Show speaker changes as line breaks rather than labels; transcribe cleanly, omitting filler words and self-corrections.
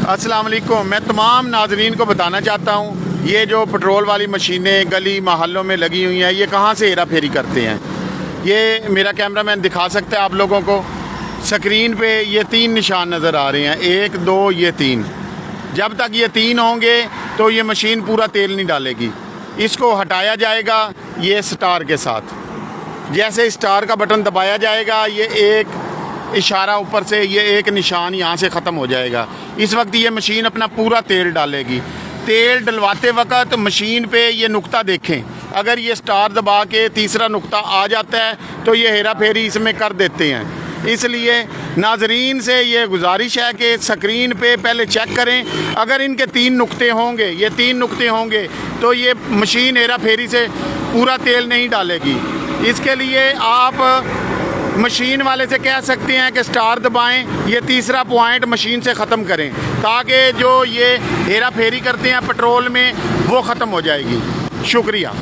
अस्सलाम वालेकुम। मैं तमाम नाजरीन को बताना चाहता हूँ ये जो पेट्रोल वाली मशीनें गली महल्लों में लगी हुई हैं, ये कहाँ से हेरा फेरी करते हैं। ये मेरा कैमरा मैन दिखा सकता है आप लोगों को। स्क्रीन पे ये 3 निशान नज़र आ रहे हैं, 1 2 ये 3। जब तक ये 3 होंगे तो ये मशीन पूरा तेल नहीं डालेगी। इसको हटाया जाएगा ये स्टार के साथ। जैसे स्टार का बटन दबाया जाएगा, ये एक इशारा ऊपर से, ये एक निशान यहाँ से ख़त्म हो जाएगा। इस वक्त ये मशीन अपना पूरा तेल डालेगी। तेल डलवाते वक्त मशीन पे ये नुक्ता देखें, अगर ये स्टार दबा के तीसरा नुक्ता आ जाता है तो ये हेरा फेरी इसमें कर देते हैं। इसलिए नाजरीन से ये गुजारिश है कि स्क्रीन पे पहले चेक करें, अगर इनके 3 नुक्ते होंगे, ये 3 नुक्ते होंगे तो ये मशीन हेरा फेरी से पूरा तेल नहीं डालेगी। इसके लिए आप मशीन वाले से कह सकते हैं कि स्टार दबाएं, ये तीसरा पॉइंट मशीन से ख़त्म करें, ताकि जो ये हेरा फेरी करते हैं पेट्रोल में वो ख़त्म हो जाएगी। शुक्रिया।